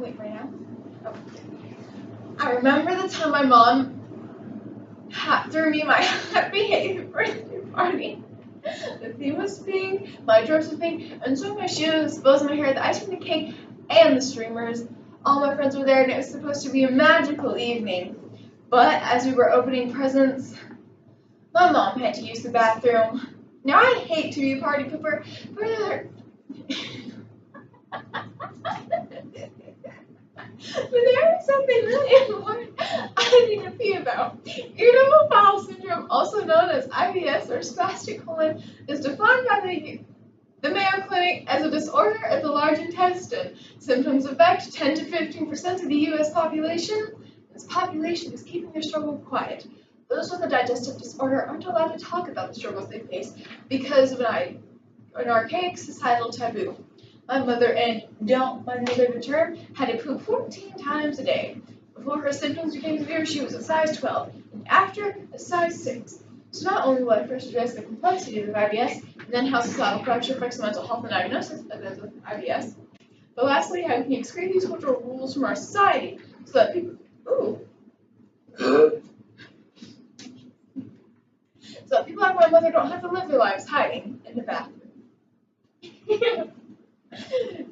Wait, right now? Oh. I remember the time my mom threw me my happy birthday party. The theme was pink, my dress was pink, and so my shoes, the bows of my hair, the ice cream, the cake, and the streamers. All my friends were there, and it was supposed to be a magical evening. But as we were opening presents, my mom had to use the bathroom. Now I hate to be a party pooper, but there is something really important I need to pee about. Irritable bowel syndrome, also known as IBS or spastic colon, is defined by the Mayo Clinic as a disorder of the large intestine. Symptoms affect 10 to 15% of the U.S. population. This population is keeping their struggle quiet. Those with a digestive disorder aren't allowed to talk about the struggles they face because of an archaic societal taboo. My mother, and don't mind the term, had to poop 14 times a day. Before her symptoms became severe, she was a size 12, and after, a size 6. So not only will I first address the complexities of IBS, and then how societal pressure affects mental health and diagnosis of those with IBS, but lastly, how we can excrete these cultural rules from our society so that people, so that people like my mother don't have to live their lives hiding in the bathroom.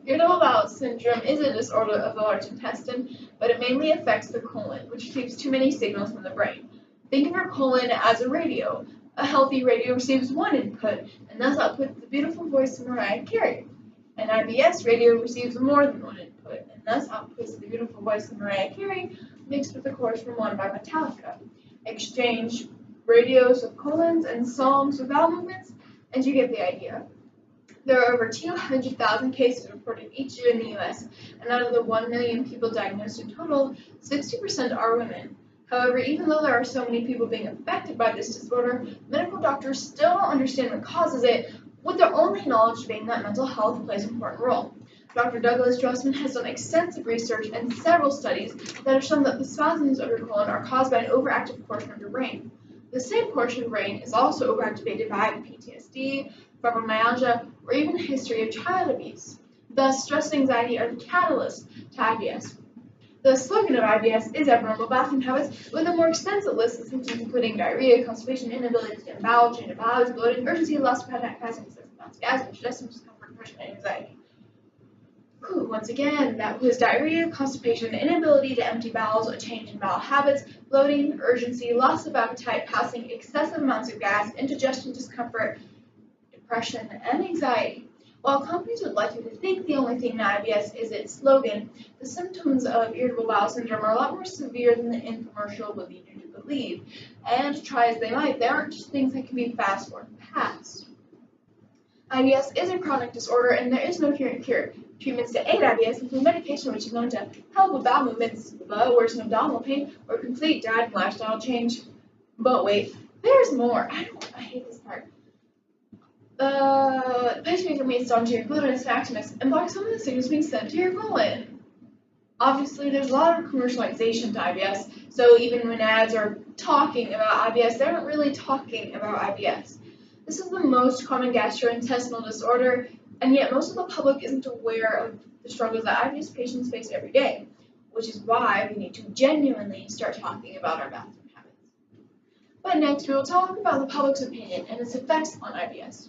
Irritable bowel syndrome is a disorder of the large intestine, but it mainly affects the colon, which receives too many signals from the brain. Think of your colon as a radio. A healthy radio receives one input, and thus outputs the beautiful voice of Mariah Carey. An IBS radio receives more than one input, and thus outputs the beautiful voice of Mariah Carey mixed with the chorus from One by Metallica. Exchange radios with colons and songs with vowel movements, and you get the idea. There are over 200,000 cases reported each year in the U.S., and out of the 1 million people diagnosed in total, 60% are women. However, even though there are so many people being affected by this disorder, medical doctors still don't understand what causes it, with their only knowledge being that mental health plays an important role. Dr. Douglas Drossman has done extensive research and several studies that have shown that the spasms of your colon are caused by an overactive portion of your brain. The same portion of the brain is also overactivated by PTSD, fibromyalgia, or even a history of child abuse. Thus, stress and anxiety are the catalyst to IBS. The slogan of IBS is abnormal bathroom habits, with a more extensive list of symptoms including diarrhea, constipation, inability to get bowel, change of bowels, bloating, urgency, loss of appetite, passing, gas, indigestion, discomfort, depression, and anxiety. Once again, that was diarrhea, constipation, inability to empty bowels, a change in bowel habits, bloating, urgency, loss of appetite, passing excessive amounts of gas, indigestion, discomfort, depression, and anxiety. While companies would like you to think the only thing in IBS is its slogan, the symptoms of irritable bowel syndrome are a lot more severe than the infomercial would lead you to believe. And try as they might, they aren't just things that can be fast or passed. IBS is a chronic disorder, and there is no cure. Treatments to aid IBS include medication, which is known to help with bowel movements, but worsen abdominal pain, or complete diet and lifestyle change. But wait, there's more. I hate this part. The pacemaker means onto your gluteus maximus and blocks some of the signals being sent to your colon. Obviously, there's a lot of commercialization to IBS, so even when ads are talking about IBS, they aren't really talking about IBS. This is the most common gastrointestinal disorder, and yet most of the public isn't aware of the struggles that IBS patients face every day, which is why we need to genuinely start talking about our bathroom habits. But next, we will talk about the public's opinion and its effects on IBS.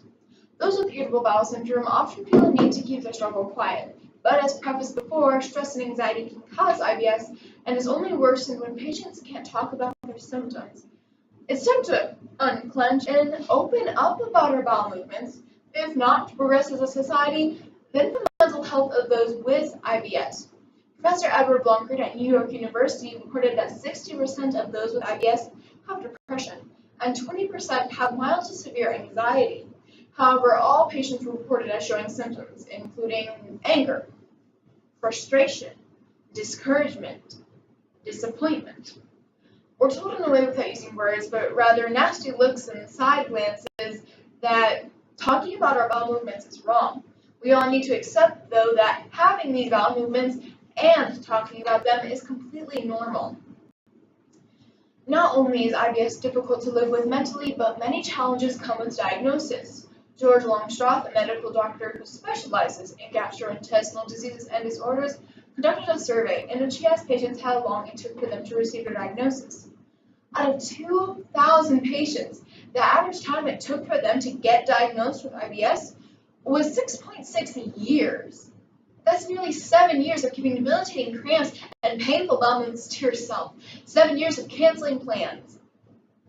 Those with irritable bowel syndrome often feel a need to keep their struggle quiet, but as prefaced before, stress and anxiety can cause IBS and is only worsened when patients can't talk about their symptoms. It's time to unclench and open up about our bowel movements. If not, to progress as a society, then the mental health of those with IBS. Professor Edward Blomgren at New York University reported that 60% of those with IBS have depression, and 20% have mild to severe anxiety. However, all patients were reported as showing symptoms, including anger, frustration, discouragement, disappointment. We're told in a way without using words, but rather nasty looks and side glances that talking about our bowel movements is wrong. We all need to accept, though, that having these bowel movements and talking about them is completely normal. Not only is IBS difficult to live with mentally, but many challenges come with diagnosis. George Longstreth, a medical doctor who specializes in gastrointestinal diseases and disorders, conducted a survey in which she asked patients how long it took for them to receive their diagnosis. Out of 2,000 patients, the average time it took for them to get diagnosed with IBS was 6.6 years. That's nearly 7 years of keeping debilitating cramps and painful bowel movements to yourself. 7 years of canceling plans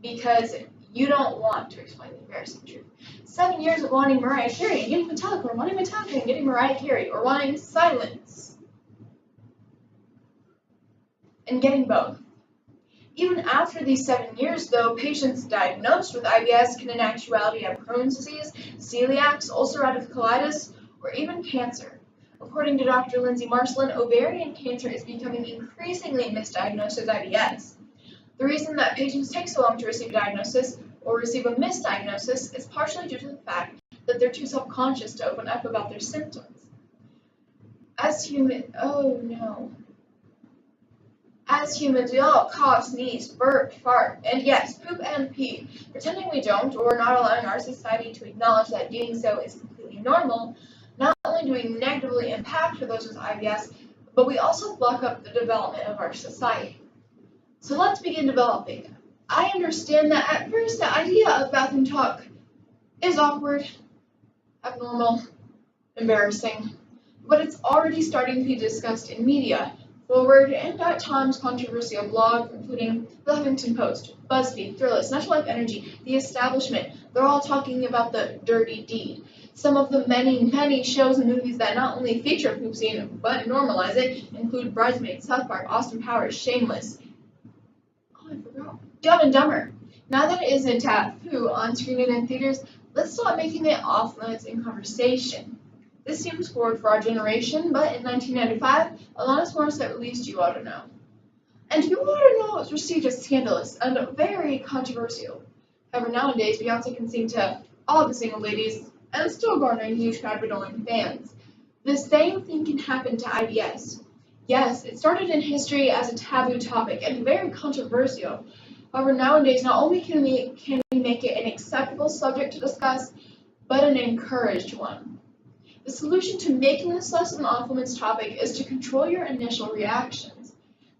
because you don't want to explain the embarrassing truth. 7 years of wanting Mariah Carey and getting Metallica, or wanting Metallica and getting Mariah Carey, or wanting silence and getting both. Even after these 7 years, though, patients diagnosed with IBS can in actuality have Crohn's disease, celiac, ulcerative colitis, or even cancer. According to Dr. Lindsay Marcelin, ovarian cancer is becoming increasingly misdiagnosed as IBS. The reason that patients take so long to receive a diagnosis or receive a misdiagnosis is partially due to the fact that they're too self-conscious to open up about their symptoms. As humans, we all cough, sneeze, burp, fart, and yes, poop and pee. Pretending we don't, or not allowing our society to acknowledge that doing so is completely normal, not only do we negatively impact for those with IBS, but we also block up the development of our society. So let's begin developing. I understand that at first the idea of bathroom talk is awkward, abnormal, embarrassing, but it's already starting to be discussed in media, forward, and at times controversial blogs, including The Huffington Post, BuzzFeed, Thrillist, National Life Energy, The Establishment. They're all talking about the dirty deed. Some of the many shows and movies that not only feature poop scene, but normalize it, include Bridesmaids, South Park, Austin Powers, Shameless. Oh, I forgot. Dumb and Dumber. Now that it isn't taboo on screen and in theaters, let's start making it off limits in conversation. This seems forward for our generation, but in 1995, Alanis Morissette released You Ought to Know. And You Ought to Know was received as scandalous and very controversial. However, nowadays, Beyonce can sing to all the single ladies and still garner a huge crowd of adoring fans. The same thing can happen to IBS. Yes, it started in history as a taboo topic and very controversial. However, nowadays, not only can we make it an acceptable subject to discuss, but an encouraged one. The solution to making this less an off-limits topic is to control your initial reactions.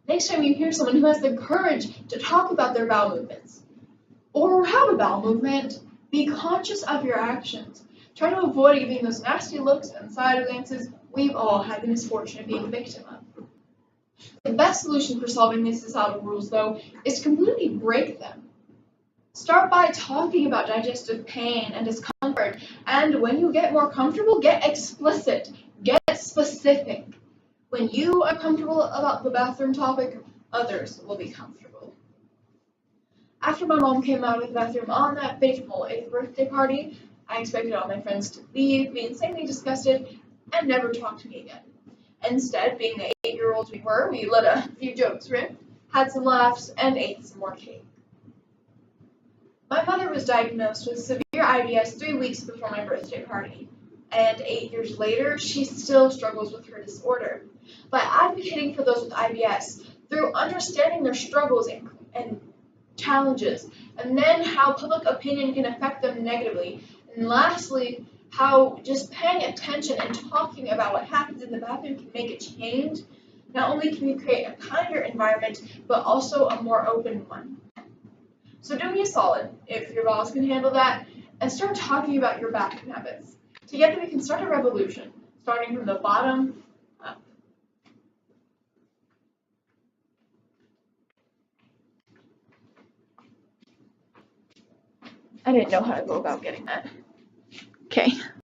Next time you hear someone who has the courage to talk about their bowel movements, or have a bowel movement, be conscious of your actions. Try to avoid giving those nasty looks and side glances we've all had the misfortune of being a victim of. The best solution for solving these societal rules, though, is to completely break them. Start by talking about digestive pain and discomfort, and when you get more comfortable, get explicit, get specific. When you are comfortable about the bathroom topic, others will be comfortable. After my mom came out of the bathroom on that fateful 8th birthday party, I expected all my friends to leave, be insanely disgusted, and never talk to me again. Instead, being the 8-year-olds we were, we let a few jokes rip, had some laughs, and ate some more cake. My mother was diagnosed with severe IBS 3 weeks before my birthday party, and 8 years later, she still struggles with her disorder. By advocating for those with IBS, through understanding their struggles and challenges, and then how public opinion can affect them negatively, and lastly, how just paying attention and talking about what happens in the bathroom can make a change, not only can we create a kinder environment, but also a more open one. So do me a solid, if your boss can handle that, and start talking about your bathroom habits. Together we can start a revolution, starting from the bottom up. I didn't know how to go about getting that. Okay.